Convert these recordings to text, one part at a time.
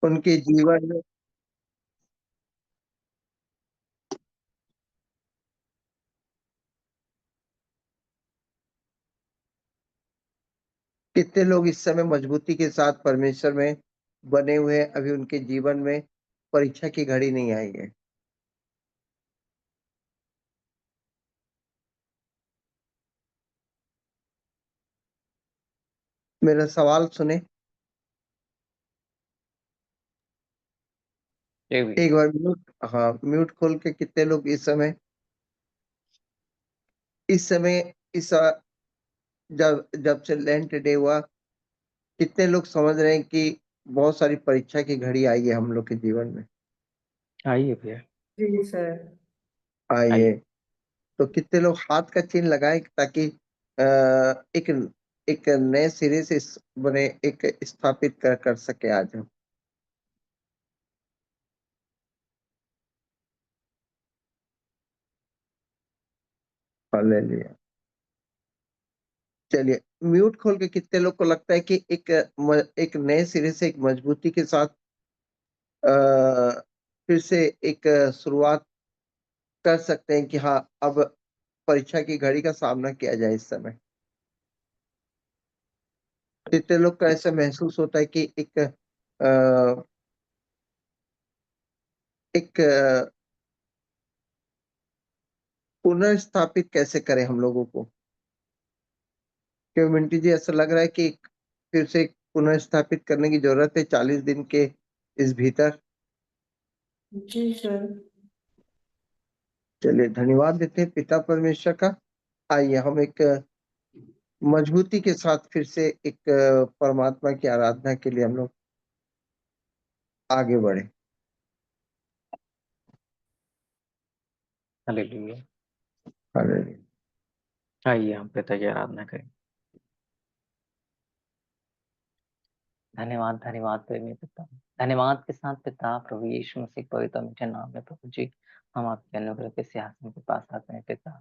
उनके जीवन में कितने लोग इस समय मजबूती के साथ परमेश्वर में बने हुए हैं, अभी उनके जीवन में परीक्षा की घड़ी नहीं आई है। मेरा सवाल सुने, जी भैया। एक बार म्यूट, हाँ म्यूट खोल के, कितने लोग इस समय जब जब से लैंड डे हुआ, कितने लोग समझ रहे हैं कि बहुत सारी परीक्षा की घड़ी आई है हम लोग के जीवन में? आइए भैया। जी सर। आई है। आइए। तो कितने लोग हाथ का चिन्ह लगाएं ताकि एक एक नए सिरे से बने एक स्थापित कर सके आज हम। हालेलुया। चलिए, म्यूट खोल के कितने लोग को लगता है कि एक नए सिरे से एक मजबूती के साथ फिर से एक शुरुआत कर सकते हैं कि हाँ, अब परीक्षा की घड़ी का सामना किया जाए इस समय। कितने लोग को ऐसा महसूस होता है कि एक पुनर्स्थापित कैसे करें हम लोगों को? क्यों मिंटी जी, ऐसा लग रहा है कि फिर से पुनर्स्थापित करने की जरूरत है 40 दिन के इस भीतर? जी सर। चलिए, धन्यवाद देते हैं पिता परमेश्वर का। आइए हम एक मजबूती के साथ फिर से एक परमात्मा की आराधना के लिए हम लोग आगे बढ़े। हालेलुया। हालेलुया। आइए हम पिता की आराधना करें। धन्यवाद, धन्यवाद प्रेमी पिता। धन्यवाद के साथ पिता प्रभु यीशु मसीह के पवित्र मीठे नाम में प्रभु जी, हम आपके अनुग्रह के सिंहासन के पास आते हैं पिता।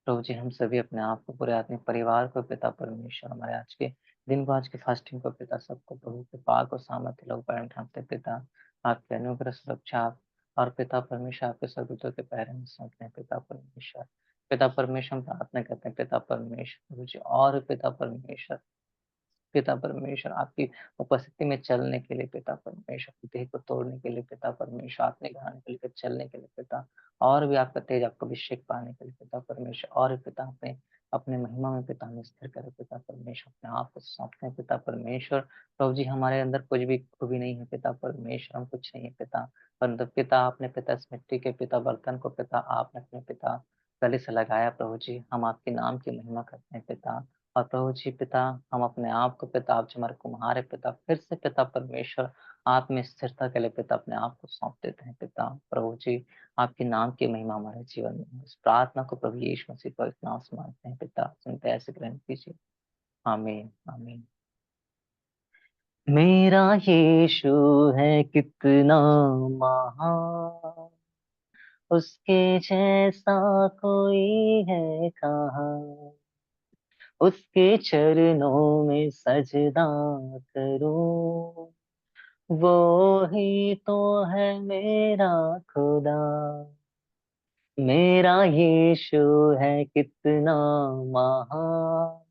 प्रभु जी, हम सभी अपने आप को, पूरे आत्मिक परिवार को पिता परमेश्वर, हमारे आज के दिन को, आज के फास्टिंग को पिता, सबको प्रभु के पाक और सामर्थ्य लोग पैर ढांपते पिता। आपके अनुग्रह, सुरक्षा और पिता परमेश्वर आपके स्वर्गदूतों के पैरों में सौंपते हैं पिता परमेश्वर। पिता परमेश्वर हम प्रार्थना करते हैं पिता परमेश्वर प्रभु जी, और पिता परमेश्वर, पिता परमेश्वर आपकी उपस्थिति में चलने के लिए पिता परमेश्वर, देह को तोड़ने के लिए पिता परमेश्वर, आपने घराने के लिए चलने के लिए पिता, और भी आपका तेज, आपका अभिषेक पाने के लिए पिता परमेश्वर, और भी पिता अपने अपने महिमा में पिता में स्थिर करे पिता परमेश्वर, अपने आप को सौंपते हैं पिता परमेश्वर। प्रभु जी, हमारे अंदर कुछ भी खूबी नहीं है पिता परमेश्वर, हम कुछ नहीं है पिता, परंतु पिता आपने पिता इस मिट्टी के पिता बर्तन को पिता आपने अपने पिता गले से लगाया प्रभु जी, हम आपके नाम की महिमा करते हैं पिता। और प्रभु जी पिता, हम अपने आप को पिता, आप जो हमारे कुम्हार है पिता, फिर से पिता परमेश्वर आप में स्थिरता के लिए पिता अपने आप को सौंप देते हैं पिता। प्रभु जी, आपके नाम की महिमा हमारे जीवन में हो। इस प्रार्थना को प्रभु यीशु मसीह पर नाम से मांगते हैं पिता, सुनते ऐसे ग्रहण कीजिए। आमीन, आमीन। मेरा यीशु है कितना महान, उसके जैसा कोई है कहाँ, उसके चरणों में सजदा करूं, वो ही तो है मेरा खुदा। मेरा यीशु है कितना महान,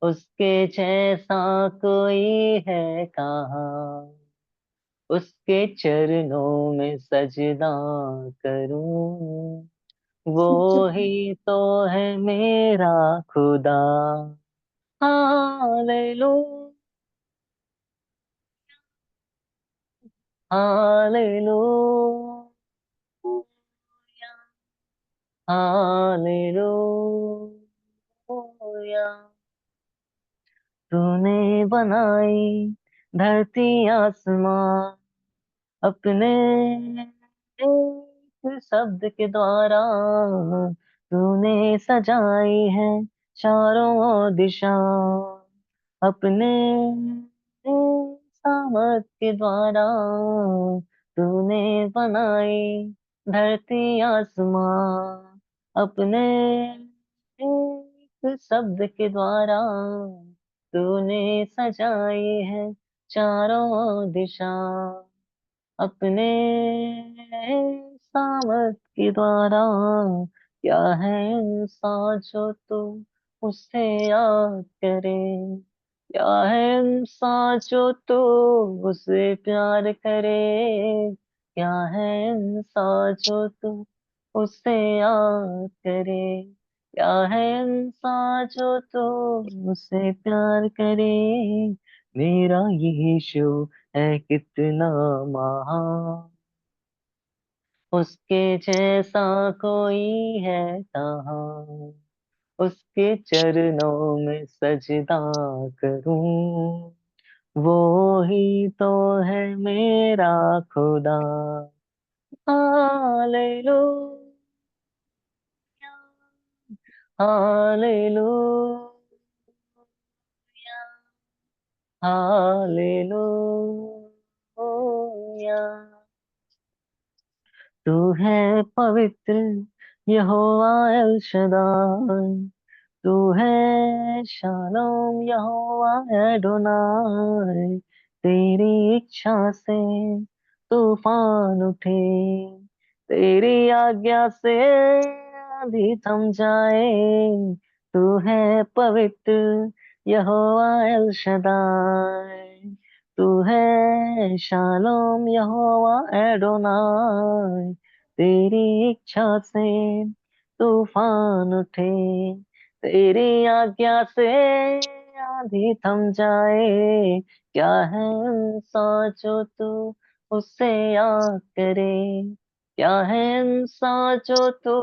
उसके जैसा कोई है कहाँ, उसके चरणों में सजदा करूं, वो ही तो है मेरा खुदा। Hallelujah, hallelujah, hallelujah. तूने बनाई धरती आसमां अपने एक शब्द के द्वारा, तूने सजाई है चारों ओर दिशा अपने सामर्थ के द्वारा, तूने बनाई धरती आसमां अपने एक शब्द के द्वारा, तूने सजाई है चारों दिशा अपने सामर्थ के द्वारा। क्या है इंसान जो तू उससे याद करे, क्या है इंसान जो तू उससे प्यार करे, क्या है इंसान जो तू उससे याद करे, क्या है इंसान जो तू उससे प्यार करे। मेरा यीशु है कितना महान, उसके जैसा कोई है कहाँ। उसके चरणों में सजदा करूं, वो ही तो है मेरा खुदा। Hallelujah, hallelujah, hallelujah. तू है पवित्र यहोवा एल शदाई, तू है शालोम यहोवा एडोनाई। तेरी इच्छा से तूफान उठे, तेरी आज्ञा से आंधी थम जाए। तू है पवित्र यहोवा एल शदाई, तू है शालोम यहोवा एडोनाई। तेरी इच्छा से तूफान उठे, तेरी आज्ञा से आंधी थम जाए। क्या है इंसान जो तू उससे याद करे, क्या है इंसान जो तू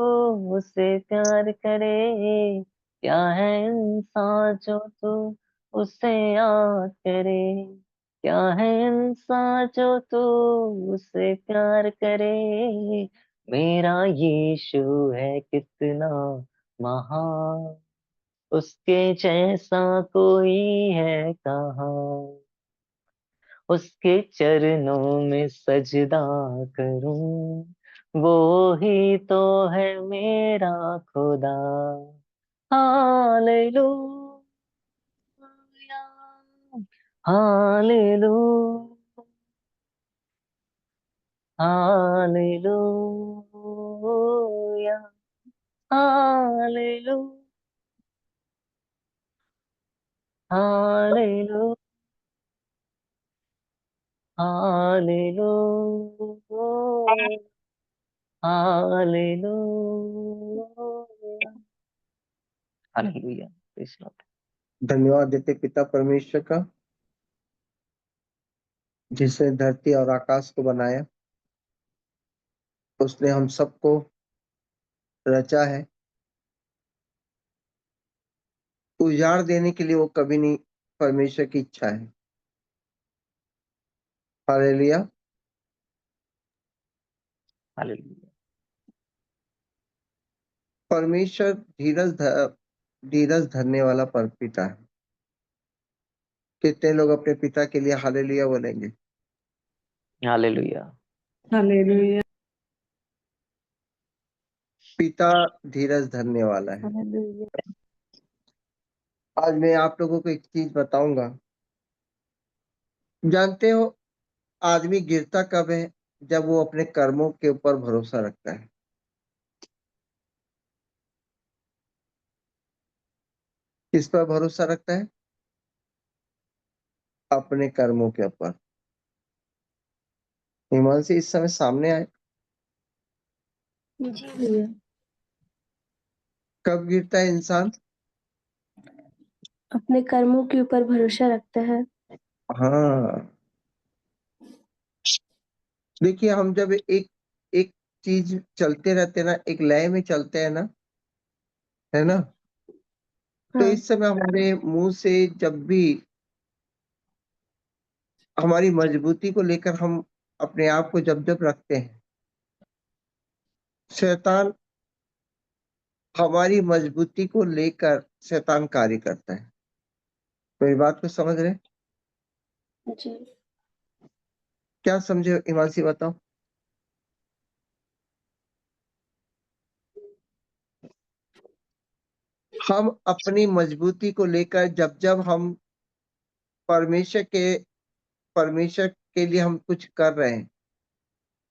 उससे प्यार करे, क्या है इंसान जो तू उससे याद करे, क्या है इंसान जो तू उससे प्यार करे। मेरा यीशु है कितना महान, उसके जैसा कोई है कहाँ। उसके चरणों में सजदा करूं, वो ही तो है मेरा खुदा। Hallelujah, hallelujah, hallelujah, hallelujah, hallelujah, hallelujah, hallelujah, hallelujah. Praise Lord. धन्यवाद देते पिता परमेश्वर का, जिसने धरती और आकाश को बनाया। उसने हम सबको रचा है, उजाड़ देने के लिए वो कभी नहीं, परमेश्वर की इच्छा है। हालेलुया। हालेलुया। परमेश्वर धीरज धरने वाला पिता है। कितने लोग अपने पिता के लिए हालेलुया बोलेंगे? हालेलुया। हालेलुया, पिता धीरज धरने वाला है। हालेलुया, आज मैं आप लोगों को एक चीज बताऊंगा। जानते हो, आदमी गिरता कब है? जब वो अपने कर्मों के ऊपर भरोसा रखता है। किस पर भरोसा रखता है? अपने कर्मों के ऊपर। हिमांशु इस समय सामने आए। जी भैया। कब गिरता है इंसान? अपने कर्मों के ऊपर भरोसा रखता है। हाँ, देखिए, हम जब एक एक चीज चलते रहते हैं ना, एक लय में चलते हैं ना, है ना, तो हाँ, इस समय हमारे मुंह से जब भी हमारी मजबूती को लेकर हम अपने आप को जब जब रखते हैं, शैतान हमारी मजबूती को लेकर शैतान कार्य करता है। मेरी बात को समझ रहे हैं? जी, क्या समझे हिमांशी, बताओ। हम अपनी मजबूती को लेकर जब जब हम परमेश्वर के परमेश्वर के लिए हम कुछ कर रहे हैं,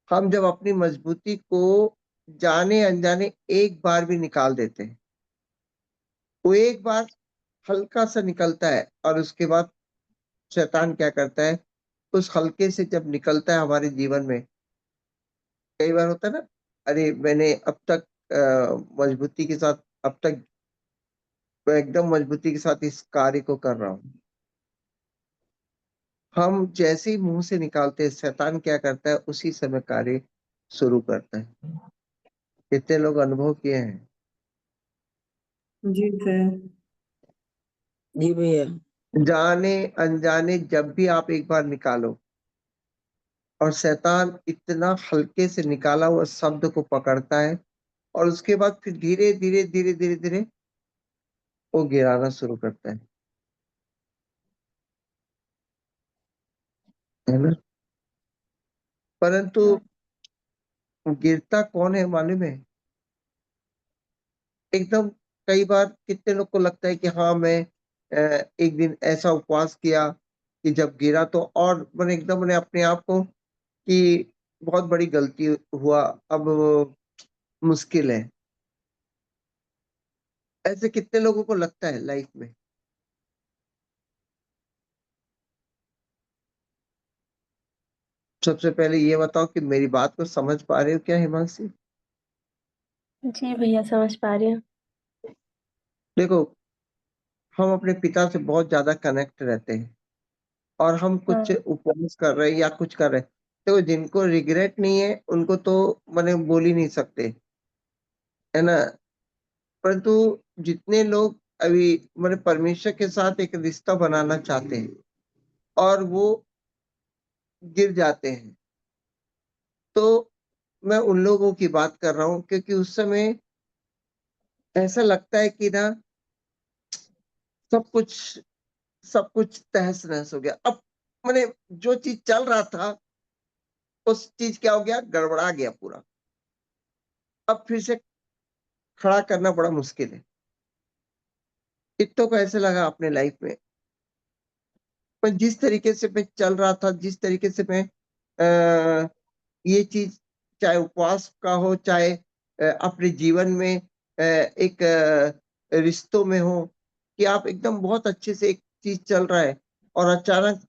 हम जब अपनी मजबूती को जाने अनजाने एक बार भी निकाल देते हैं, वो एक बार हल्का सा निकलता है और उसके बाद शैतान क्या करता है, उस हल्के से जब निकलता है हमारे जीवन में, कई बार होता है ना, अरे मैंने अब तक मजबूती के साथ, अब तक मैं एकदम मजबूती के साथ इस कार्य को कर रहा हूँ, हम जैसे ही मुंह से निकालते हैं शैतान क्या करता है, उसी समय कार्य शुरू करता है। कितने लोग अनुभव किए हैं? जी सर। जी भैया। जाने अनजाने जब भी आप एक बार निकालो और शैतान इतना हल्के से निकाला हुआ शब्द को पकड़ता है और उसके बाद फिर धीरे धीरे धीरे धीरे धीरे वो गिराना शुरू करता है ना। परंतु गिरता कौन है मालूम है? एकदम, कई बार कितने लोग को लगता है कि हाँ मैं एक दिन ऐसा उपवास किया कि जब गिरा तो, और मैंने एकदम मैंने अपने आप को कि बहुत बड़ी गलती हुआ, अब मुश्किल है। ऐसे कितने लोगों को लगता है लाइफ में? सबसे पहले ये बताओ कि मेरी बात को समझ पा रहे हो क्या हिमांशी? जी भैया, समझ पा रही हूँ। देखो, हम अपने पिता से बहुत ज्यादा कनेक्ट रहते हैं और हम हाँ। कुछ उपवास कर रहे हैं या कुछ कर रहे हैं, देखो जिनको रिग्रेट नहीं है उनको तो मैंने बोल ही नहीं सकते, है ना। परंतु जितने लोग अभी मैंने परमेश्वर के साथ एक रिश्ता बनाना चाहते हैं और वो गिर जाते हैं, तो मैं उन लोगों की बात कर रहा हूँ, क्योंकि उस समय ऐसा लगता है कि ना सब कुछ सब कुछ तहस नहस हो गया। अब मैंने जो चीज चल रहा था उस चीज क्या हो गया, गड़बड़ा गया पूरा। अब फिर से खड़ा करना बड़ा मुश्किल है। कितनों को ऐसे लगा अपने लाइफ में, पर जिस तरीके से मैं चल रहा था, जिस तरीके से मैं ये चीज, चाहे उपवास का हो, चाहे अपने जीवन में एक रिश्तों में हो, कि आप एकदम बहुत अच्छे से एक चीज चल रहा है और अचानक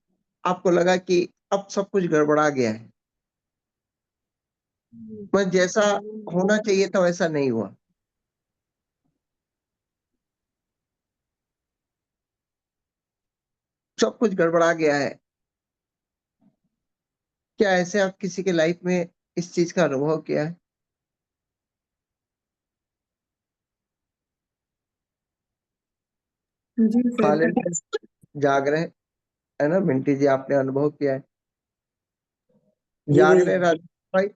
आपको लगा कि अब सब कुछ गड़बड़ा गया है, पर जैसा होना चाहिए था वैसा नहीं हुआ। सब कुछ गड़बड़ा गया है। क्या ऐसे आप किसी के लाइफ में इस चीज का अनुभव किया है? जी सर। हालेलुया। जाग रहे है ना मिंटी जी, आपने अनुभव किया है? जी जाग रहे भैया। राज भाई?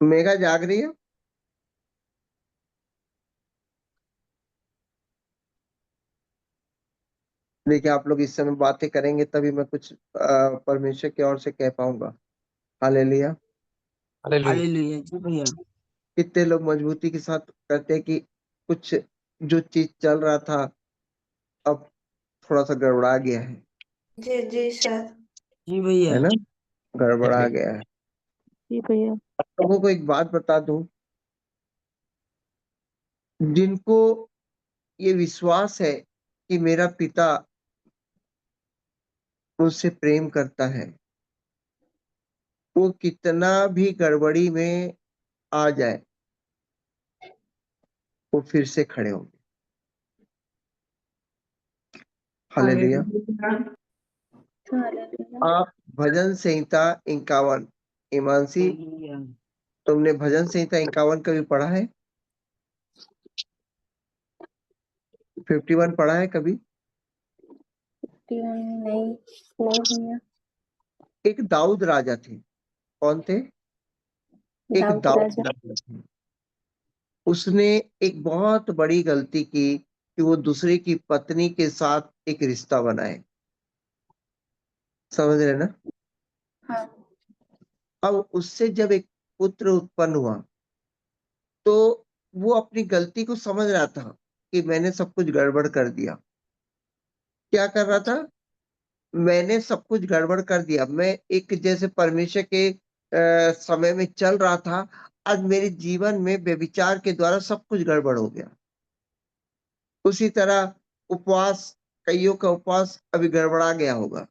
मेघा जाग रही है? देखिए, आप लोग इस समय बातें करेंगे तभी मैं कुछ परमेश्वर की ओर से कह पाऊंगा। हालेलुया। हालेलुया। जी भैया। कितने लोग मजबूती के साथ कहते हैं कि कुछ जो चीज चल रहा था अब थोड़ा सा गड़बड़ा गया है जी जी सर। जी भैया। है ना, गड़बड़ा गया है। जी भैया। आप लोगों को एक बात बता दूं, जिनको ये विश्वास है कि मेरा पिता मुझसे प्रेम करता है, वो कितना भी गड़बड़ी में आ जाए वो फिर से खड़े होंगे। हालेलुया। हालेलुया। हालेलुया। आप भजन संहिता 51, ईमानसी, हालेलुया। तुमने भजन संहिता 51 कभी पढ़ा है? 51 पढ़ा है कभी? नहीं, नहीं भैया। एक दाऊद राजा थे। कौन थे? एक दाऊद दाऊद राजा। राजा थे। उसने एक बहुत बड़ी गलती की कि वो दूसरे की पत्नी के साथ एक रिश्ता बनाए। समझ रहे ना? हाँ। अब उससे जब एक पुत्र उत्पन्न हुआ तो वो अपनी गलती को समझ रहा था कि मैंने सब कुछ गड़बड़ कर दिया, क्या कर रहा था? मैंने सब कुछ गड़बड़ कर दिया। मैं एक जैसे परमेश्वर के समय में चल रहा था, आज मेरे जीवन में व्यभिचार के द्वारा सब कुछ गड़बड़ हो गया। उसी तरह उपवास, कईयों का उपवास अभी गड़बड़ा गया होगा।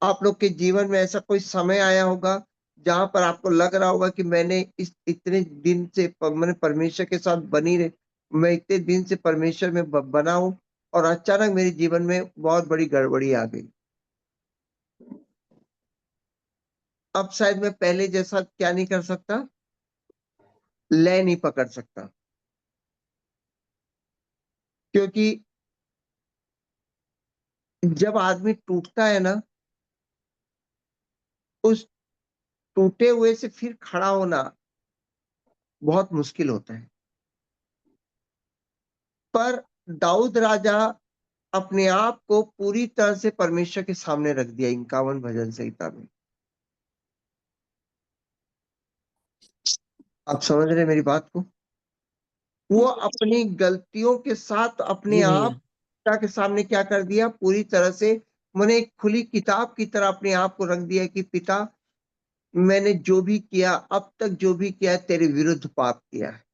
आप लोग के जीवन में ऐसा कोई समय आया होगा जहां पर आपको लग रहा होगा कि मैंने इस इतने दिन से मैंने परमेश्वर के साथ बनी रहे, मैं इतने दिन से परमेश्वर में बना हूं और अचानक मेरे जीवन में बहुत बड़ी गड़बड़ी आ गई। अब शायद मैं पहले जैसा क्या नहीं कर सकता, लय नहीं पकड़ सकता, क्योंकि जब आदमी टूटता है ना, उस टूटे हुए से फिर खड़ा होना बहुत मुश्किल होता है। पर दाऊद राजा अपने आप को पूरी तरह से परमेश्वर के सामने रख दिया 51 भजन संहिता में। आप समझ रहे हैं मेरी बात को? वो अपनी गलतियों के साथ अपने जी आप भैया। पिता के सामने क्या कर दिया, पूरी तरह से मैंने एक खुली किताब की तरह अपने आप को रख दिया कि पिता, मैंने जो भी किया, अब तक जो भी किया है, तेरे विरुद्ध पाप किया है।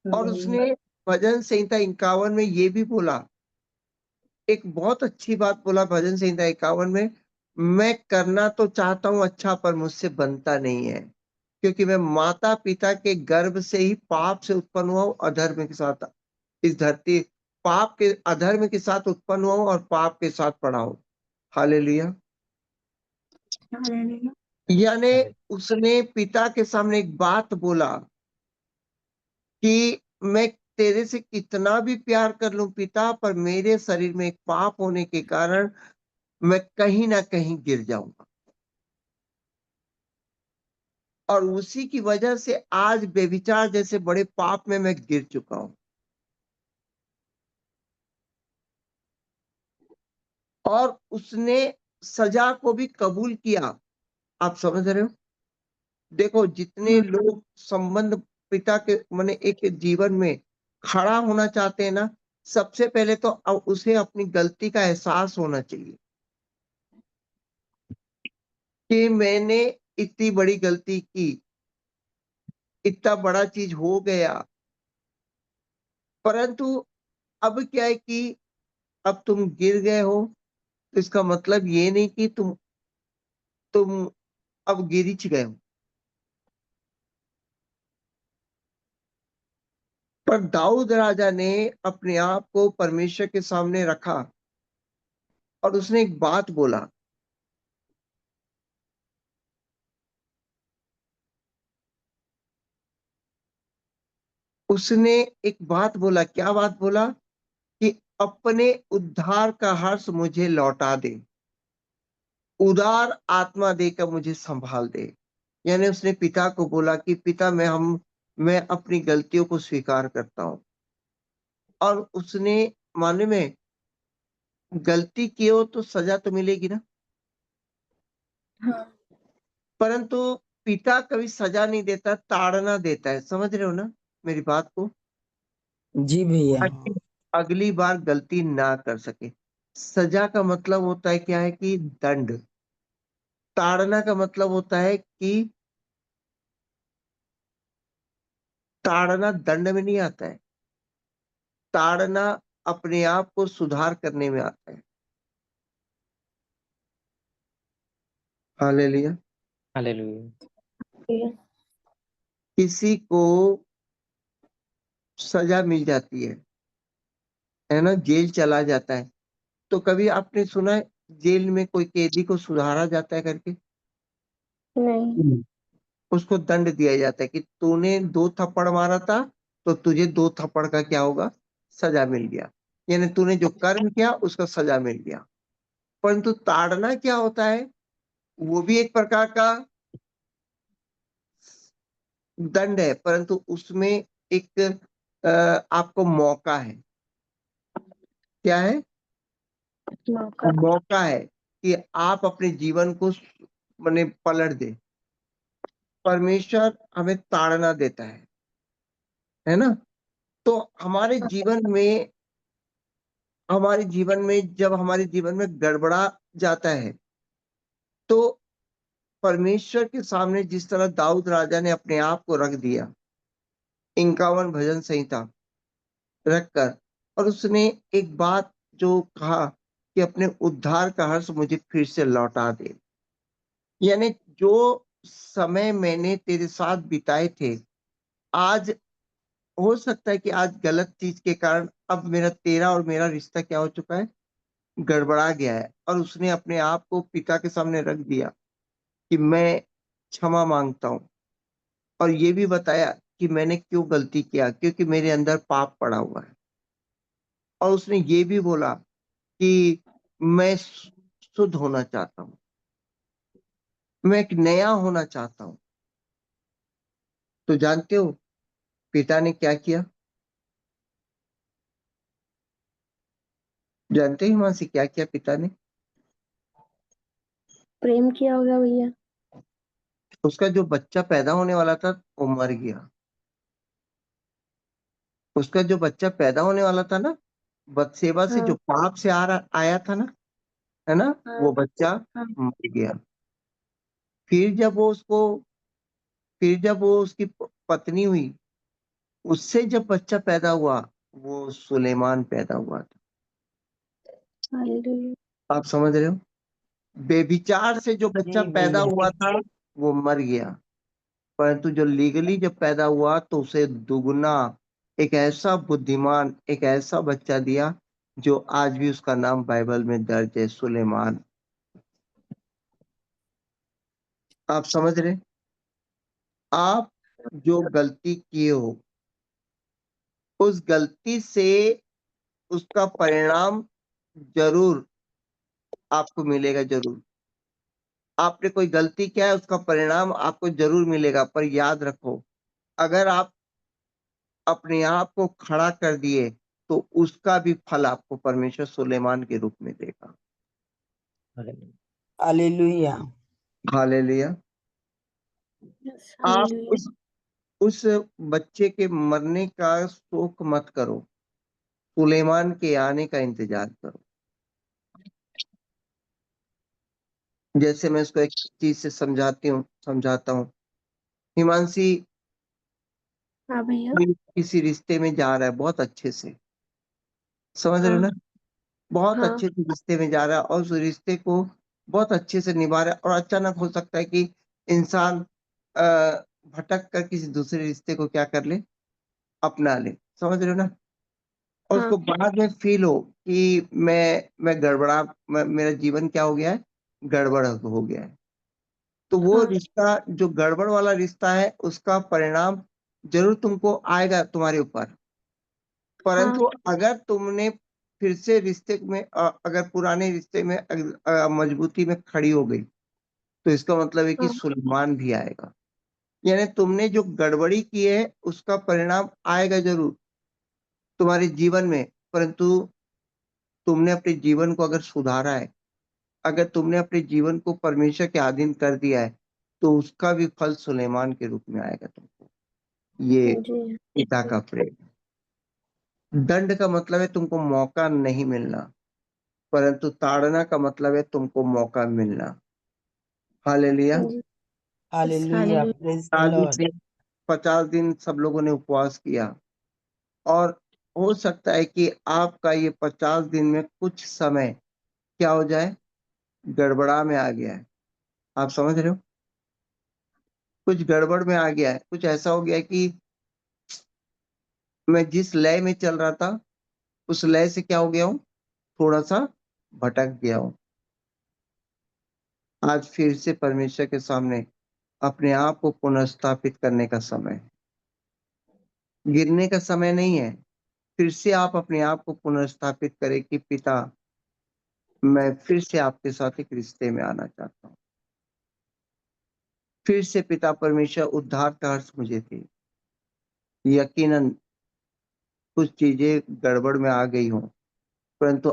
और उसने भजन संहिता 51 में ये भी बोला, एक बहुत अच्छी बात बोला भजन संहिता 51 में, मैं करना तो चाहता हूं अच्छा, पर मुझसे बनता नहीं है, क्योंकि मैं माता पिता के गर्भ से ही पाप से उत्पन्न हुआ हूं, अधर्म के साथ इस धरती, पाप के अधर्म के साथ उत्पन्न हुआ हूं और पाप के साथ पड़ा हूं। हालेलुया। हालेलुया। यानी उसने पिता के सामने एक बात बोला कि मैं तेरे से कितना भी प्यार कर लूं पिता, पर मेरे शरीर में एक पाप होने के कारण मैं कहीं ना कहीं गिर जाऊंगा, और उसी की वजह से आज व्यभिचार जैसे बड़े पाप में मैं गिर चुका हूं। और उसने सजा को भी कबूल किया। आप समझ रहे हो? देखो, जितने हाँ, लोग संबंध पिता के माने एक जीवन में खड़ा होना चाहते हैं ना, सबसे पहले तो उसे अपनी गलती का एहसास होना चाहिए कि मैंने इतनी बड़ी गलती की, इतना बड़ा चीज हो गया। परंतु अब क्या है कि अब तुम गिर गए हो, तो इसका मतलब ये नहीं कि तुम अब गिर गए हो। पर दाऊद राजा ने अपने आप को परमेश्वर के सामने रखा और उसने एक बात बोला। उसने एक बात बोला, क्या बात बोला? कि अपने उद्धार का हर्ष मुझे लौटा दे, उदार आत्मा देकर मुझे संभाल दे। यानी उसने पिता को बोला कि पिता, मैं अपनी गलतियों को स्वीकार करता हूं। और उसने माने में गलती की हो तो सजा तो मिलेगी ना, हाँ, परंतु पिता कभी सजा नहीं देता, ताड़ना देता है। समझ रहे हो ना मेरी बात को? जी भैया। ताकि अगली बार गलती ना कर सके। सजा का मतलब होता है क्या है कि दंड। ताड़ना का मतलब होता है कि ताड़ना दंड में नहीं आता है, ताड़ना अपने आप को सुधार करने में आता है। हालेलुया। हालेलुया। भैया। किसी को सजा मिल जाती है ना, जेल चला जाता है, तो कभी आपने सुना है जेल में कोई कैदी को सुधारा जाता है करके? नहीं। उसको दंड दिया जाता है कि तूने 2 थप्पड़ मारा था, तो तुझे 2 थप्पड़ का क्या होगा, सजा मिल गया। यानी तूने जो कर्म किया उसका सजा मिल गया। परंतु ताड़ना क्या होता है? वो भी एक प्रकार का दंड है, परंतु उसमें एक आपको मौका है। क्या है? मौका। मौका है कि आप अपने जीवन को माने पलट दे। परमेश्वर हमें ताड़ना देता है ना? तो तो हमारे जीवन में जब हमारे जीवन में गड़बड़ा जाता है, तो परमेश्वर के सामने जिस तरह दाऊद राजा ने अपने आप को रख दिया, 51 भजन संहिता रखकर, और उसने एक बात जो कहा कि अपने उद्धार का हर्ष मुझे फिर से लौटा दे। यानी जो समय मैंने तेरे साथ बिताए थे, आज हो सकता है कि आज गलत चीज के कारण अब तेरा और मेरा रिश्ता क्या हो चुका है, गड़बड़ा गया है। और उसने अपने आप को पिता के सामने रख दिया कि मैं क्षमा मांगता हूँ, और ये भी बताया कि मैंने क्यों गलती किया, क्योंकि मेरे अंदर पाप पड़ा हुआ है। और उसने ये भी बोला कि मैं शुद्ध होना चाहता हूँ, मैं एक नया होना चाहता हूँ। तो जानते हो पिता ने क्या किया? जानते हो हिमांशी क्या किया पिता ने? प्रेम किया होगा भैया। उसका जो बच्चा पैदा होने वाला था वो मर गया। उसका जो बच्चा पैदा होने वाला था ना, बदसेबा से जो हाँ पाप से आया था ना, है ना, हाँ वो बच्चा हाँ मर गया। फिर जब वो उसको फिर जब वो उसकी पत्नी हुई, उससे जब बच्चा पैदा हुआ, वो सुलेमान पैदा हुआ था। हालेलुया। आप समझ रहे हो? बेविचार से जो बच्चा जी पैदा भैया। हुआ था वो मर गया, परंतु जो लीगली जब पैदा हुआ तो उसे दुगना एक ऐसा बुद्धिमान, एक ऐसा बच्चा दिया जो आज भी उसका नाम बाइबल में दर्ज है, सुलेमान। आप समझ रहे? आप जो गलती किए हो, उस गलती से उसका परिणाम जरूर आपको मिलेगा, जरूर। आपने कोई गलती किया है, उसका परिणाम आपको जरूर मिलेगा, पर याद रखो, अगर आप अपने आप को खड़ा कर दिए तो उसका भी फल आपको परमेश्वर सुलेमान के रूप में देगा। हालेलुया। हालेलुया। यस आप हालेलुया। उस बच्चे के मरने का शोक मत करो, सुलेमान के आने का इंतजार करो। जैसे मैं इसको एक चीज से समझाता हूँ। हिमांशी हाँ भैया। कोई किसी रिश्ते में जा रहा है बहुत अच्छे से, समझ रहे हो हाँ ना, बहुत हाँ अच्छे से रिश्ते में जा रहा है और उस रिश्ते को बहुत अच्छे से निभा रहा है, और अचानक हो सकता है कि इंसान अ, भटक कर किसी दूसरे रिश्ते को क्या कर ले, अपना ले। समझ रहे हो ना? और हाँ उसको बाद में फील हो कि मेरा जीवन क्या हो गया है, गड़बड़ हो गया है। तो वो हाँ रिश्ता जो गड़बड़ वाला रिश्ता है, उसका परिणाम जरूर तुमको आएगा तुम्हारे ऊपर। हाँ परंतु अगर तुमने फिर से अगर पुराने रिश्ते में मजबूती में खड़ी हो गई, तो इसका मतलब है कि हाँ सुलेमान भी आएगा। यानी तुमने जो गड़बड़ी की है उसका परिणाम आएगा जरूर तुम्हारे जीवन में, परंतु तुमने अपने जीवन को अगर सुधारा है, अगर तुमने अपने जीवन को परमेश्वर के अधीन कर दिया है, तो उसका भी फल सुलेमान के रूप में आएगा तुमको। ये जी पिता का प्रेम। दंड का मतलब है तुमको मौका नहीं मिलना, परंतु ताड़ना का मतलब है तुमको मौका मिलना। हालेलुया। जी। Yes hallelujah. Hallelujah. Praise the 50 Lord. दिन 50 दिन सब लोगों ने उपवास किया, और हो सकता है कि आपका ये 50 दिन में कुछ समय क्या हो जाए, गड़बड़ा में आ गया है। आप समझ रहे हो? कुछ गड़बड़ में आ गया है, कुछ ऐसा हो गया है कि मैं जिस लय में चल रहा था उस लय से क्या हो गया हूँ, थोड़ा सा भटक गया हूँ। आज फिर से परमेश्वर के सामने अपने आप को पुनर्स्थापित करने का समय है, गिरने का समय नहीं है। फिर से आप अपने आप को पुनर्स्थापित करें कि पिता, मैं फिर से आपके साथ एक रिश्ते में आना चाहता हूँ। फिर से पिता परमेश्वर, उद्धार का हर्ष मुझे दे। यकीनन कुछ चीजें गड़बड़ में आ गई हों, परंतु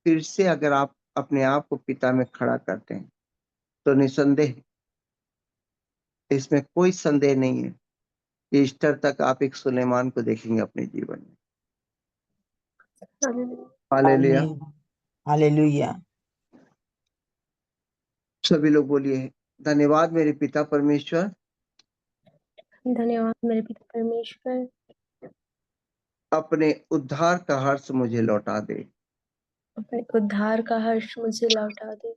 फिर से अगर आप अपने आप को पिता में खड़ा करते हैं, तो निसंदेह, इसमें कोई संदेह नहीं है कि ईस्टर तक आप एक सुलेमान को देखेंगे अपने जीवन में। हालेलुया। आमीन। हालेलुया। सभी लोग बोलिए, धन्यवाद मेरे पिता परमेश्वर, धन्यवाद मेरे पिता परमेश्वर, अपने उद्धार का हर्ष मुझे लौटा दे। अपने उद्धार का हर्ष मुझे लौटा दे।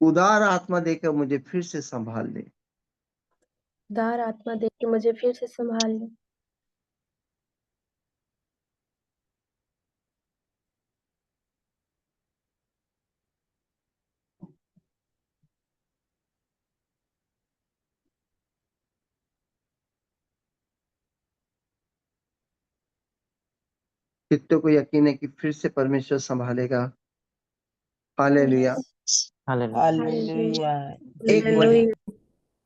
उदार आत्मा देकर मुझे फिर से संभाल ले। उदार आत्मा दे के मुझे फिर से संभाल ले। कितनों को यकीन है कि फिर से परमेश्वर संभालेगा। हालेलुया। हालेलुया। हालेलुया। एक हालेलुया।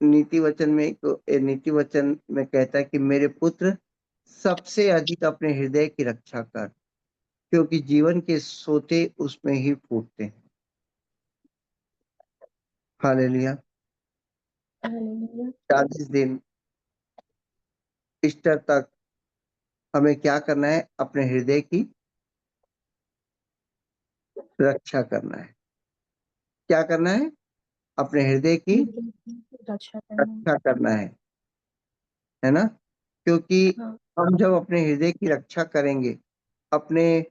नीति वचन में नीति वचन में कहता है कि मेरे पुत्र सबसे अधिक अपने हृदय की रक्षा कर, क्योंकि जीवन के सोते उसमें ही फूटते हैं। हालेलुया। हालेलुया। 40 दिन ईस्टर तक हमें क्या करना है? अपने हृदय की रक्षा करना है। क्या करना है? अपने हृदय की रक्षा करना। रक्षा करना है ना? क्योंकि हाँ। हम जब अपने हृदय की रक्षा करेंगे, अपने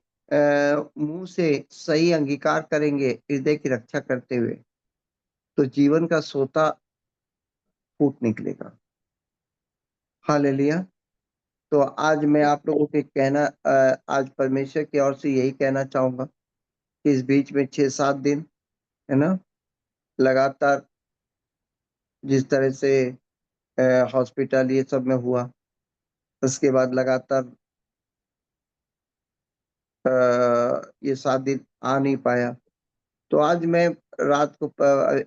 मुंह से सही अंगीकार करेंगे हृदय की रक्षा करते हुए, तो जीवन का सोता फूट निकलेगा। हालेलुया। तो आज मैं आप लोगों के आज परमेश्वर की ओर से यही कहना चाहूंगा कि इस बीच में 6-7 दिन, है ना, लगातार जिस तरह से हॉस्पिटल ये सब में हुआ, उसके बाद लगातार ये 7 दिन आ नहीं पाया। तो आज मैं रात को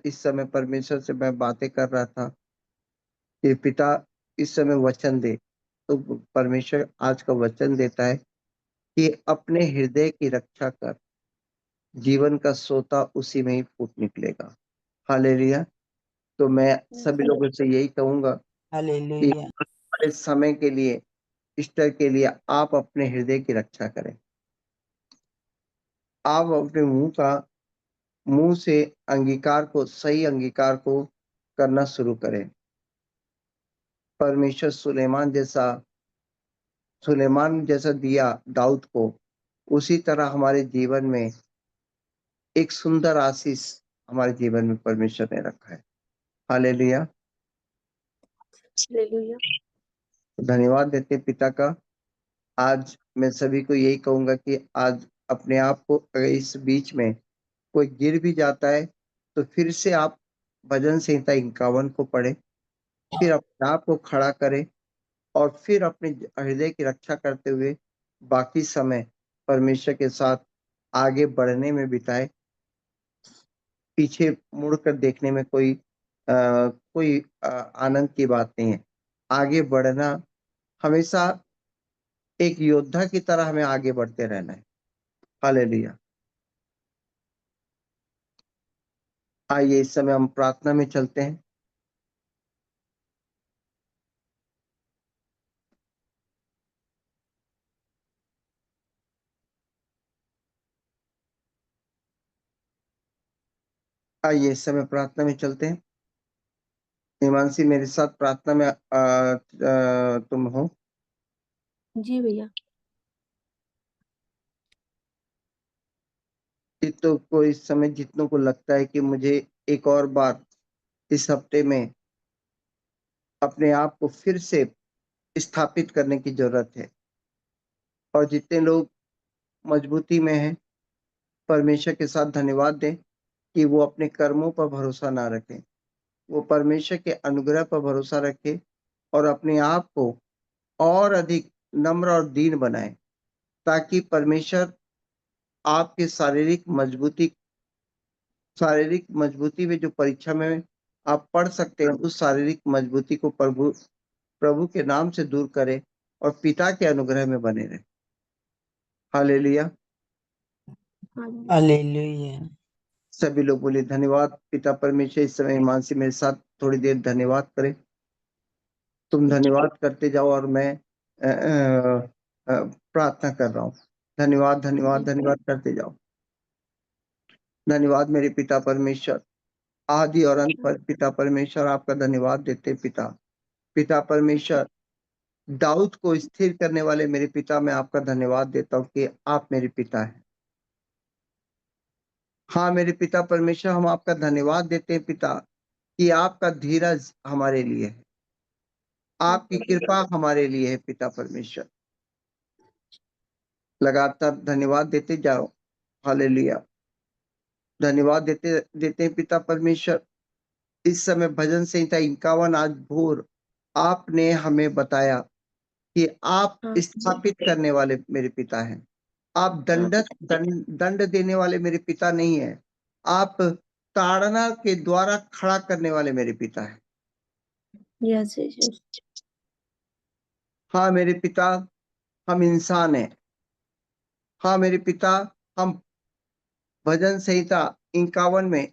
इस समय परमेश्वर से मैं बातें कर रहा था कि पिता इस समय वचन दे। तो परमेश्वर आज का वचन देता है कि अपने हृदय की रक्षा कर, जीवन का सोता उसी में ही फूट निकलेगा। हालेलुया। तो मैं सभी लोगों से यही कहूंगा कि हालेलुया। इस समय के लिए, ईस्टर के लिए आप अपने हृदय की रक्षा करें। आप अपने मुंह से सही अंगीकार को करना शुरू करें। परमेश्वर सुलेमान जैसा दिया दाऊद को, उसी तरह हमारे जीवन में एक सुंदर आशीष हमारे जीवन में परमेश्वर ने रखा है। हालेलुया। हालेलुया। धन्यवाद देते पिता का। आज मैं सभी को यही कहूंगा कि आज अपने आप को, अगर इस बीच में कोई गिर भी जाता है तो फिर से आप भजन संहिता 51 को पढ़े, फिर अपने आप को खड़ा करें और फिर अपने हृदय की रक्षा करते हुए बाकी समय परमेश्वर के साथ आगे बढ़ने में बिताए। पीछे मुड़कर देखने में कोई आनंद की बात नहीं है। आगे बढ़ना हमेशा एक योद्धा की तरह हमें आगे बढ़ते रहना है। हालेलुया। आइए इस समय हम प्रार्थना में चलते हैं। आइए इस समय प्रार्थना में चलते हैं। हिमांशी मेरे साथ प्रार्थना में तुम हो। जी भैया। जितनों को लगता है कि मुझे एक और बार इस हफ्ते में अपने आप को फिर से स्थापित करने की जरूरत है, और जितने लोग मजबूती में हैं, परमेश्वर के साथ धन्यवाद दें कि वो अपने कर्मों पर भरोसा ना रखें, वो परमेश्वर के अनुग्रह पर भरोसा रखें और अपने आप को और अधिक नम्र और दीन बनाएं, ताकि परमेश्वर आपके शारीरिक मजबूती में जो परीक्षा में आप पढ़ सकते हैं, उस शारीरिक मजबूती को प्रभु के नाम से दूर करे और पिता के अनुग्रह में बने रहे। हालेलुया। हालेलुया। सभी लोग बोले धन्यवाद पिता परमेश्वर। इस समय मानसी मेरे साथ थोड़ी देर धन्यवाद करें। तुम धन्यवाद करते जाओ और मैं प्रार्थना कर रहा हूँ। धन्यवाद, धन्यवाद, धन्यवाद करते जाओ। धन्यवाद मेरे पिता परमेश्वर, आदि और अंत पर पिता परमेश्वर, आपका धन्यवाद देते पिता। पिता परमेश्वर, दाऊद को स्थिर करने वाले मेरे पिता, मैं आपका धन्यवाद देता हूँ कि आप मेरे पिता हैं। हाँ मेरे पिता परमेश्वर, हम आपका धन्यवाद देते हैं पिता कि आपका धीरज हमारे लिए है, आपकी कृपा हमारे लिए है पिता परमेश्वर। लगातार धन्यवाद देते जाओ। हालेलुया। धन्यवाद देते देते हैं पिता परमेश्वर। इस समय भजन संहिता 51 आज भोर आपने हमें बताया कि आप स्थापित करने वाले मेरे पिता हैं। आप दंड देने वाले मेरे पिता नहीं है, आप ताड़ना के द्वारा खड़ा करने वाले मेरे पिता हैं। Yes yes. हाँ मेरे पिता, हम इंसान हैं। हाँ मेरे पिता, हम भजन संहिता 51 में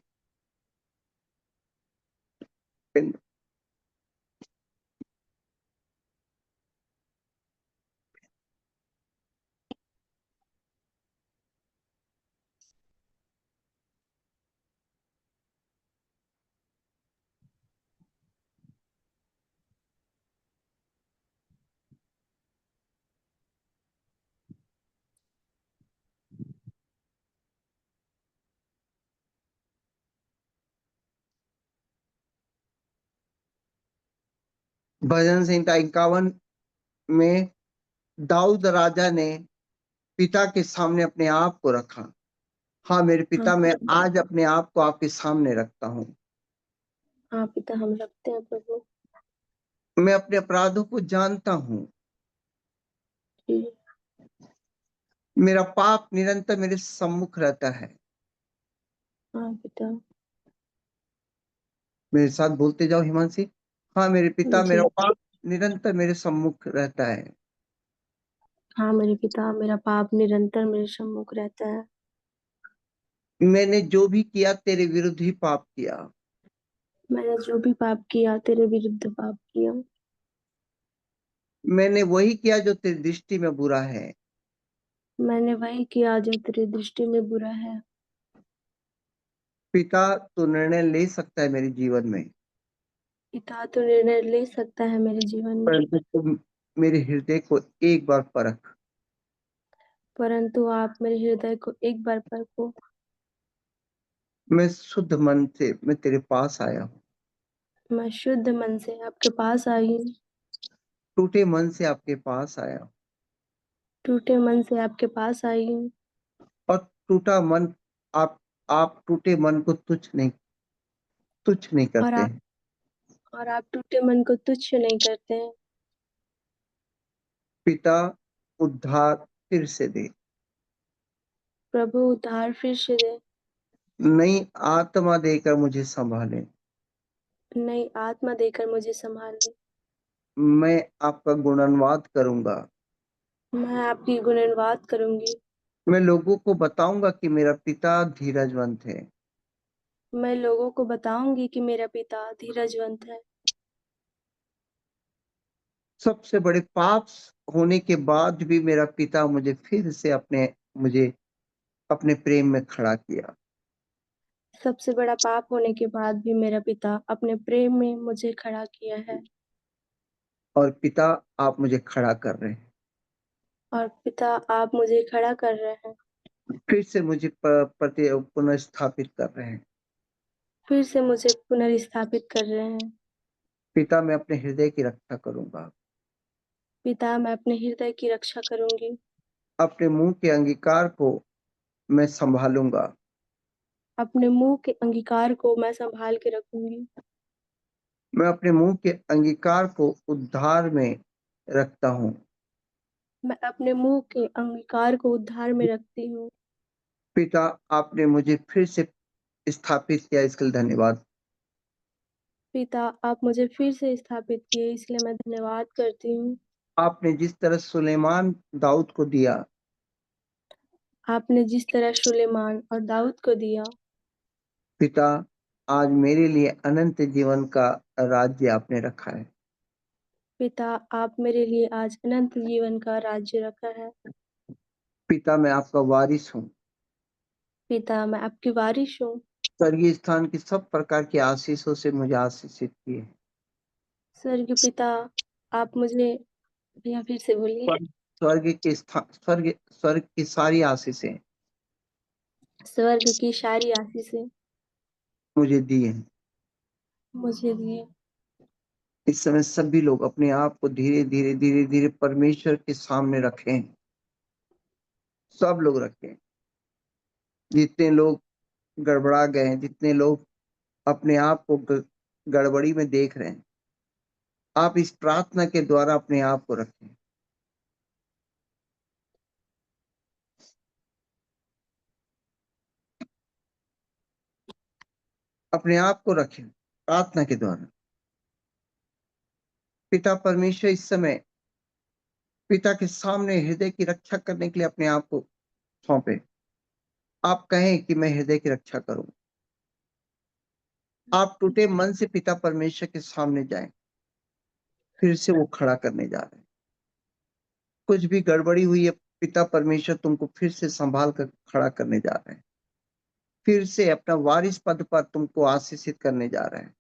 भजन संहिता 51 में दाऊद राजा ने पिता के सामने अपने आप को रखा। हाँ मेरे पिता, मैं आज अपने आप को आपके सामने रखता हूँ। हाँ पिता, हम रखते हैं प्रभु। मैं अपने अपराधों को जानता हूँ। मेरा पाप निरंतर मेरे सम्मुख रहता है। हाँ पिता। मेरे साथ बोलते जाओ हिमांशी। हाँ मेरे पिता, जी। मेरा पाप निरंतर मेरे सम्मुख रहता है। हाँ मेरे पिता, मेरा पाप निरंतर मेरे सम्मुख रहता है। मैंने जो भी किया तेरे विरुद्ध ही पाप किया। मैंने जो भी पाप किया तेरे विरुद्ध पाप किया। मैंने वही किया जो तेरी दृष्टि में बुरा है। मैंने वही किया जो तेरी दृष्टि में बुरा है। पिता, तू निर्णय ले सकता है मेरे जीवन में, पिता तो निर्णय ले सकता है मेरे जीवन में, परंतु तू मेरे हृदय को एक बार परख। परंतु आप मेरे हृदय को एक बार परखो। मैं शुद्ध मन से मैं तेरे पास आया हूँ। मैं शुद्ध मन से आपके पास आई हूँ। टूटे मन से आपके पास आया हूँ। टूटे मन से आपके पास आई हूँ। और टूटा मन, आप टूटे मन को तुच्छ नहीं और करते आप हैं। और आप टूटे मन को तुच्छ नहीं करते हैं। पिता, उद्धार फिर से दे। प्रभु उद्धार फिर से दे। नई आत्मा देकर मुझे संभाले। नई आत्मा देकर मुझे संभाले। मैं आपका गुणनवाद करूंगा। मैं आपकी गुणनवाद करूंगी। मैं लोगों को बताऊंगा कि मेरा पिता धीरजवंत है। मैं लोगों को बताऊंगी कि मेरा पिता धीरजवंत है। सबसे बड़े पाप होने के बाद भी मेरा पिता मुझे फिर से मुझे अपने प्रेम में खड़ा किया। सबसे बड़ा पाप होने के बाद भी मेरा पिता अपने प्रेम में मुझे खड़ा किया है। और पिता, आप मुझे खड़ा कर रहे हैं। और पिता आप मुझे खड़ा कर रहे हैं। फिर से मुझे प्रति पुनर्स्थापित कर रहे हैं। फिर से मुझे पुनर्स्थापित कर रहे हैं। पिता, मैं अपने हृदय की रक्षा करूंगा। पिता मैं अपने हृदय की रक्षा करूंगी। अपने मुंह के अंगीकार को मैं संभालूंगा। अपने मुंह के अंगीकार को मैं संभाल के रखूंगी। मैं अपने मुंह के अंगीकार को उद्धार में रखता हूँ। मैं अपने मुंह के अंगीकार को उद्धार में रखती हूँ। पिता, आपने मुझे फिर से स्थापित किया, इसके लिए धन्यवाद। पिता आप मुझे फिर से स्थापित किए, इसलिए मैं धन्यवाद करती हूँ। आपने जिस तरह सुलेमान दाऊद को दिया, आपने जिस तरह सुलेमान और दाऊद को दिया, पिता, आज मेरे लिए अनंत जीवन का राज्य आपने रखा है। पिता आप मेरे लिए आज अनंत जीवन का राज्य रखा है। पिता मैं आपका वारिस हूँ। पिता मैं आपकी वारिस हूँ। स्वर्गीय स्थान की सब प्रकार की आशीषों से मुझे आशीषित किए। स्वर्गीय पिता आप मुझे, भैया फिर से बोलिए। स्वर्ग के स्थान, स्वर्ग की सारी आशीषें स्वर्ग की सारी आशीषें मुझे दी हैं। मुझे दिए। इस समय सभी लोग अपने आप को धीरे धीरे धीरे धीरे परमेश्वर के सामने रखें। सब लोग रखें। जितने लोग गड़बड़ा गए हैं, जितने लोग अपने आप को गड़बड़ी में देख रहे हैं, आप इस प्रार्थना के द्वारा अपने आप को रखें। अपने आप को रखें प्रार्थना के द्वारा। पिता परमेश्वर इस समय पिता के सामने हृदय की रक्षा करने के लिए अपने आप को सौंपे। आप कहें कि मैं हृदय की रक्षा करूं। आप टूटे मन से पिता परमेश्वर के सामने जाएं। फिर से वो खड़ा करने जा रहे हैं। कुछ भी गड़बड़ी हुई है, पिता परमेश्वर तुमको फिर से संभाल कर खड़ा करने जा रहे हैं। फिर से अपना वारिस पद पर तुमको आशीषित करने जा रहे हैं।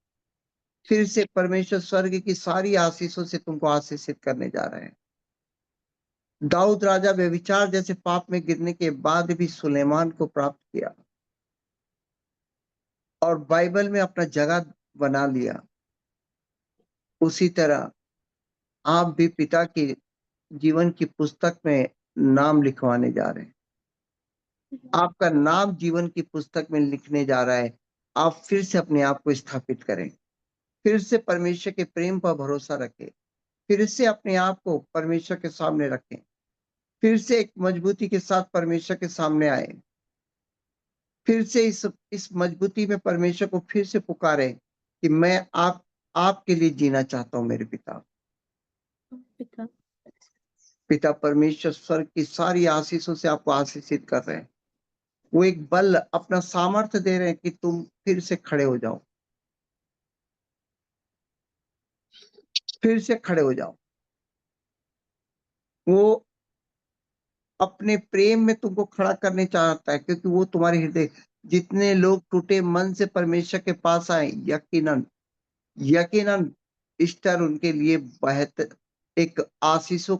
फिर से परमेश्वर स्वर्ग की सारी आशीषों से तुमको आशीषित करने जा रहे हैं। दाऊद राजा व्यभिचार जैसे पाप में गिरने के बाद भी सुलेमान को प्राप्त किया और बाइबल में अपना जगह बना लिया। उसी तरह आप भी पिता की जीवन की पुस्तक में नाम लिखवाने जा रहे हैं। आपका नाम जीवन की पुस्तक में लिखने जा रहा है। आप फिर से अपने आप को स्थापित करें। फिर से परमेश्वर के प्रेम पर भरोसा रखें। फिर से अपने आप को परमेश्वर के सामने रखें। फिर से एक मजबूती के साथ परमेश्वर के सामने आए। फिर से इस मजबूती में परमेश्वर को फिर से पुकारे कि मैं आपके लिए जीना चाहता हूं मेरे पिता। पिता पिता परमेश्वर स्वर्ग की सारी आशीषों से आपको आशीषित कर रहे हैं। वो एक बल अपना सामर्थ्य दे रहे हैं कि तुम फिर से खड़े हो जाओ। फिर से खड़े हो जाओ। वो अपने प्रेम में तुमको खड़ा करने चाहता है, क्योंकि वो तुम्हारे हृदय, जितने लोग टूटे मन से परमेश्वर के पास आए, यकीनन यकीनन ईस्टर उनके लिए बेहतर एक आशीषों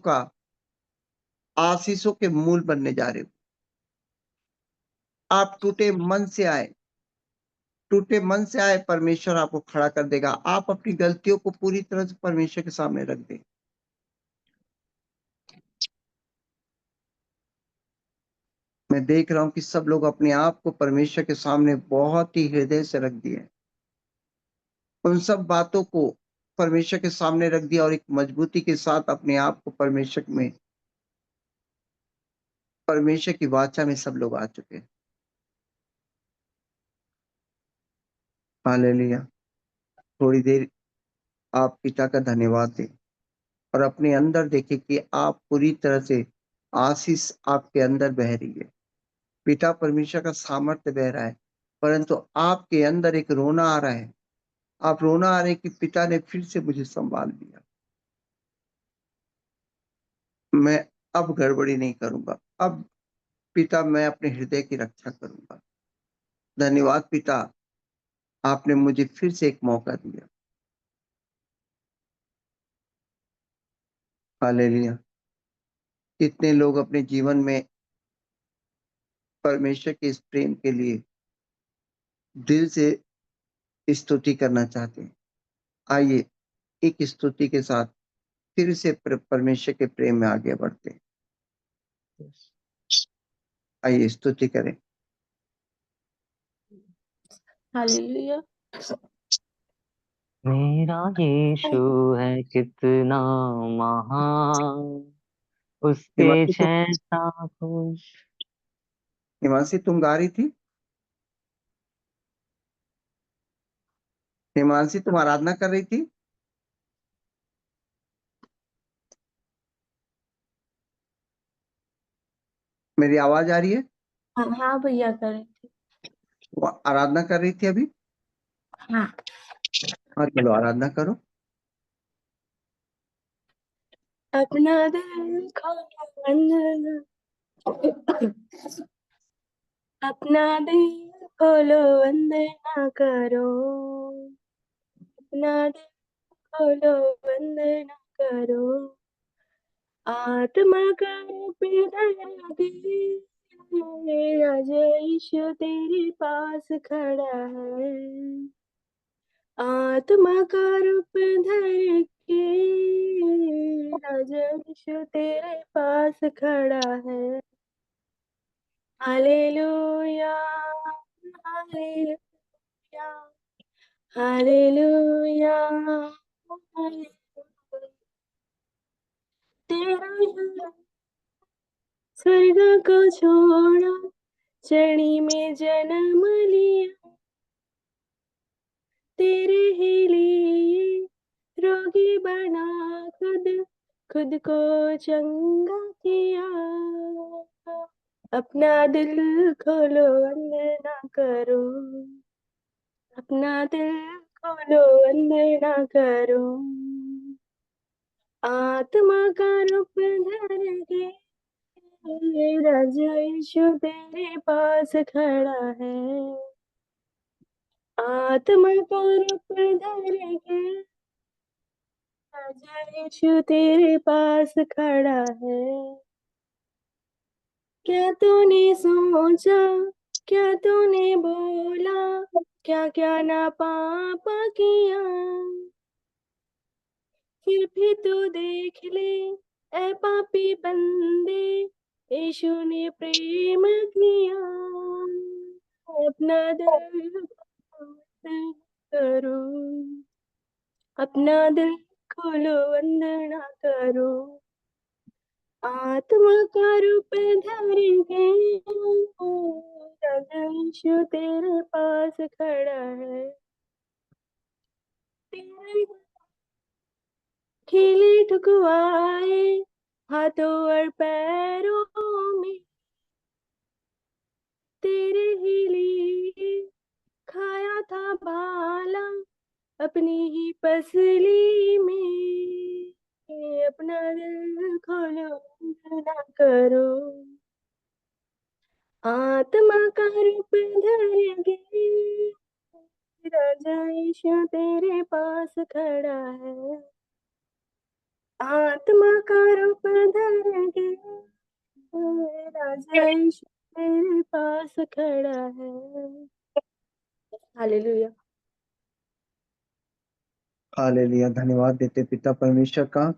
के मूल बनने जा रहे हो। आप टूटे मन से आए, परमेश्वर आपको खड़ा कर देगा। आप अपनी गलतियों को पूरी तरह से परमेश्वर के सामने रख दें। मैं देख रहा हूं कि सब लोग अपने आप को परमेश्वर के सामने बहुत ही हृदय से रख दिए। उन सब बातों को परमेश्वर के सामने रख दिया और एक मजबूती के साथ अपने आप को परमेश्वर की वाचा में सब लोग आ चुके हैं। हालेलुया। थोड़ी देर आप पिता का धन्यवाद दें और अपने अंदर देखें कि आप पूरी तरह से आशीष आपके अंदर बह रही है। पिता परमेश्वर का सामर्थ्य बह रहा है, परंतु आपके अंदर एक रोना आ रहा है। आप रोना आ रहे हैं कि पिता ने फिर से मुझे संभाल लिया। मैं अब गड़बड़ी नहीं करूंगा। अब पिता मैं अपने हृदय की रक्षा करूंगा। धन्यवाद पिता, आपने मुझे फिर से एक मौका दिया। हालेलुया। कितने लोग अपने जीवन में परमेश्वर के इस प्रेम के लिए दिल से स्तुति करना चाहते हैं। आइए एक स्तुति के साथ फिर से परमेश्वर के प्रेम में आगे बढ़ते हैं। आइए स्तुति करें। हालेलुया। मेरा यीशु है कितना महान, उसके हिमांशी तुम जैसा खुश। हिमांशी तुम गा रही थी। हिमांशी तुम आराधना कर रही थी। मेरी आवाज आ रही है। हाँ हाँ भैया करें थे। वो आराधना कर रही थी अभी। हाँ। हाँ चलो आराधना करो। अपना दिल खोला अंदर, अपना दिल खोलो, अंदर ना करो। अपना दिल खोलो, अंदर ना करो। आत्मा का रूप धर दे, राजा यीशु तेरे पास खड़ा है। आत्मा का रूप धर के राजा यीशु तेरे पास खड़ा है। Hallelujah, hallelujah, hallelujah, hallelujah. तेरा ही स्वर्ग को छोड़ा, चरणी में जन्म लिया। तेरे ही लिए रोगी बना, खुद को चंगा किया। अपना दिल खोलो, अंदर ना करो। अपना दिल खोलो, अंदर ना करो। आत्मा का रूप धर के राजा यीशु तेरे पास खड़ा है। आत्मा का रूप धर के राजा यीशु तेरे पास खड़ा है। क्या तूने सोचा, क्या तूने बोला, क्या क्या ना पाप किया। फिर भी तू देख ले ए पापी बंदे, यीशु ने प्रेम किया। अपना दिल करो, अपना दिल खोलो, अंदर ना करो। आत्मा का रूप धर के राजा यीशु तेरे पास खड़ा है। तेरे खिले ठुकवाए हाथों और पैरों में, तेरे ही लिए खाया था भाला अपनी ही पसली में। अपना दिल खोलो, ना करो। आत्मा का रूप धर के राजा यीशु तेरे पास खड़ा है। आत्मा का रूप धर के राजा यीशु तेरे पास खड़ा है। हालेलुया। हालेलुया। धन्यवाद देते पिता परमेश्वर का।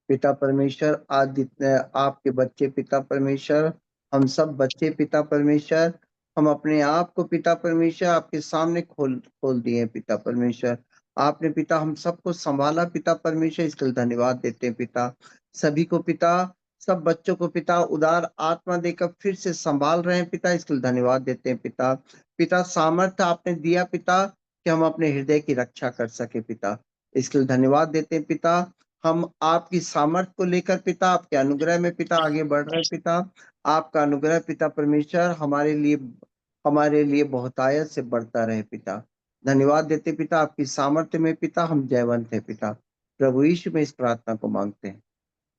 पिता परमेश्वर, आज जितने आपके बच्चे पिता परमेश्वर, हम सब बच्चे पिता परमेश्वर, हम अपने आप को पिता परमेश्वर आपके सामने खोल दिए पिता परमेश्वर। आपने पिता हम सबको संभाला पिता परमेश्वर, इसके लिए धन्यवाद देते हैं पिता। सभी को पिता, सब बच्चों को पिता उदार आत्मा देकर फिर से संभाल रहे हैं पिता, इसके लिए धन्यवाद देते हैं पिता। पिता सामर्थ्य आपने दिया पिता कि हम अपने हृदय की रक्षा कर सके पिता, इसके लिए धन्यवाद देते हैं पिता। हम आपकी सामर्थ्य को लेकर पिता आपके अनुग्रह में पिता आगे बढ़ रहे हैं पिता। आपका अनुग्रह पिता परमेश्वर हमारे लिए बहुतायत से बढ़ता रहे पिता। धन्यवाद देते पिता, आपकी सामर्थ्य में पिता हम जयवंत है पिता। प्रभु यीशु में इस प्रार्थना को मांगते हैं,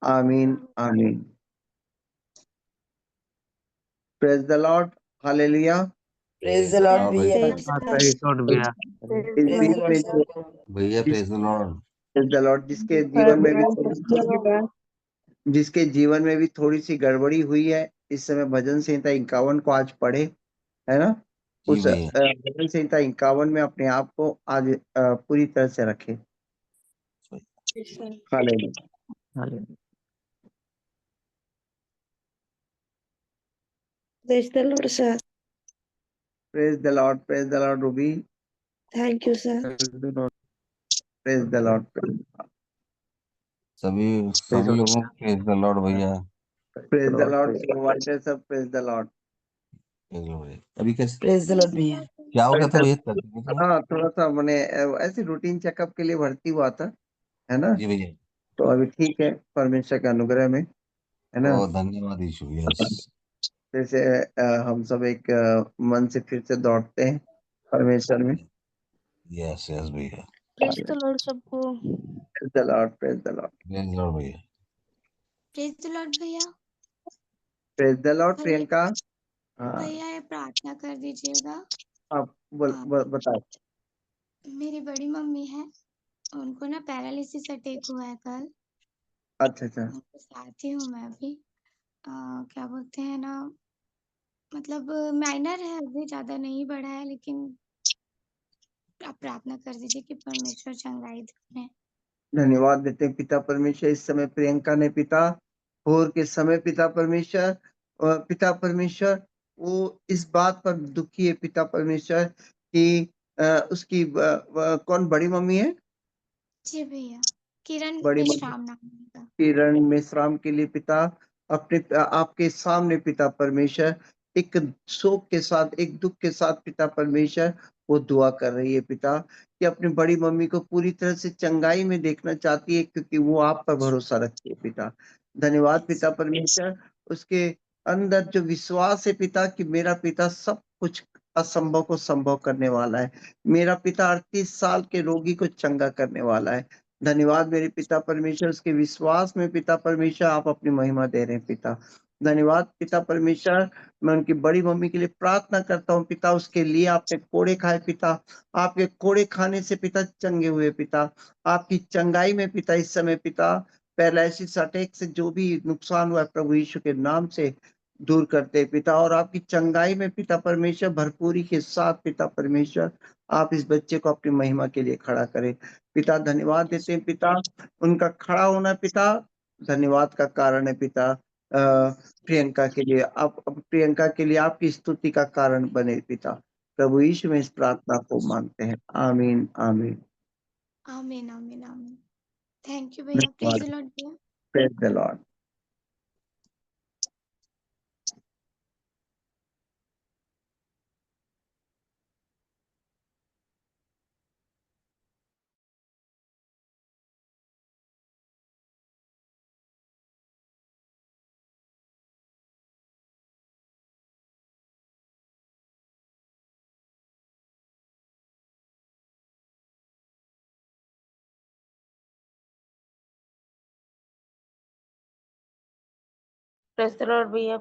आमीन आमीन। Praise the Lord, hallelujah. Praise the Lord भैया। प्रेज लॉर्ड भैया। इस प्रेज द बीच लॉर्ड में सर। भैया praise the Lord. Praise the Lord, जिसके जीवन में भी थोड़ी सी गड़बड़ी हुई है, इस समय भजन संहिता 51 को आज पढ़े, है ना। जी उस भैया। भजन संहिता 51 में अपने आप को आज पूरी तरह से रखे। Hallelujah. Hallelujah. Praise the Lord, sir. Praise the Lord Ruby. Thank you, sir. Praise the Lord, सभी लोगों को प्रेज द लॉर्ड भैया। Praise the Lord. सब praise the Lord. Praise the Lord. अभी कैसे प्रेज द लॉर्ड भैया। क्या हो गया था भैया? हाँ, थोड़ा सा मैंने ऐसे रूटीन चेकअप के लिए भर्ती हुआ था, है ना। जी भैया। तो अभी ठीक है परमेश्वर के अनुग्रह में, है ना। ओ धन्यवाद यीशु। यस जैसे हम सब एक मन से फिर से दौड़ते हैं परमेश्वर में। यस यस भैया। Praise the Lord सबको। Praise the Lord, praise the Lord. Praise the Lord भैया। Praise the Lord भैया। Praise the Lord. भैया प्रियंका, हाँ भैया ये प्रार्थना कर दीजिएगा। आप आप बताओ। मेरी बड़ी मम्मी है, उनको ना पैरालिसिस अटैक हुआ है कल। अच्छा, उनके साथ ही हूँ मैं अभी। क्या बोलते हैं ना, मतलब माइनर है, अभी ज़्यादा नहीं बढ़ा है, लेकिन आप प्रार्थना कर दीजिए कि परमेश्वर चंगाई दें। धन्यवाद देते हैं पिता परमेश्वर। इस समय प्रियंका ने पिता, भोर के समय पिता परमेश्वर, पिता परमेश्वर वो इस बात पर दुखी है पिता परमेश्वर कि उसकी कौन बड़ी मम्मी है? जी भैया, किरण बड़ी मम्मी मेश्राम नाम है उनका। किरण मेश्राम के लिए पिता अपने आपके सामने पिता परमेश्वर एक शोक के साथ, एक दुख के साथ पिता परमेश्वर वो दुआ कर रही है पिता कि अपनी बड़ी मम्मी को पूरी तरह से चंगाई में देखना चाहती है, क्योंकि वो आप पर भरोसा रखती है पिता। धन्यवाद पिता परमेश्वर। उसके अंदर जो विश्वास है पिता कि मेरा पिता सब कुछ असंभव को संभव करने वाला है, मेरा पिता 38 साल के रोगी को चंगा करने वाला है। धन्यवाद मेरे पिता परमेश्वर। उसके विश्वास में पिता परमेश्वर आप अपनी महिमा दे रहे हैं पिता। धन्यवाद पिता परमेश्वर। मैं उनकी बड़ी मम्मी के लिए प्रार्थना करता हूँ पिता, उसके लिए आपने कोड़े खाए पिता, आपके कोड़े खाने से पिता चंगे हुए पिता, आपकी चंगाई में पिता इस समय पिता पैरालिसिस अटैक से जो भी नुकसान हुआ है प्रभु यीशु के नाम से दूर करते पिता, और आपकी चंगाई में पिता परमेश्वर भरपूरी के साथ पिता परमेश्वर आप इस बच्चे को अपनी महिमा के लिए खड़ा करें पिता। धन्यवाद देते हैं पिता, उनका खड़ा होना पिता धन्यवाद का कारण है पिता। प्रियंका के लिए आप, प्रियंका के लिए आपकी स्तुति का कारण बने पिता। प्रभु यीशु में इस प्रार्थना को मांगते हैं, आमीन आमीन। आमीन आमीन आमीन। थैंक यू भैया। प्रेज द लॉर्ड भैया। Praise the Lord. Praise the Lord भैया।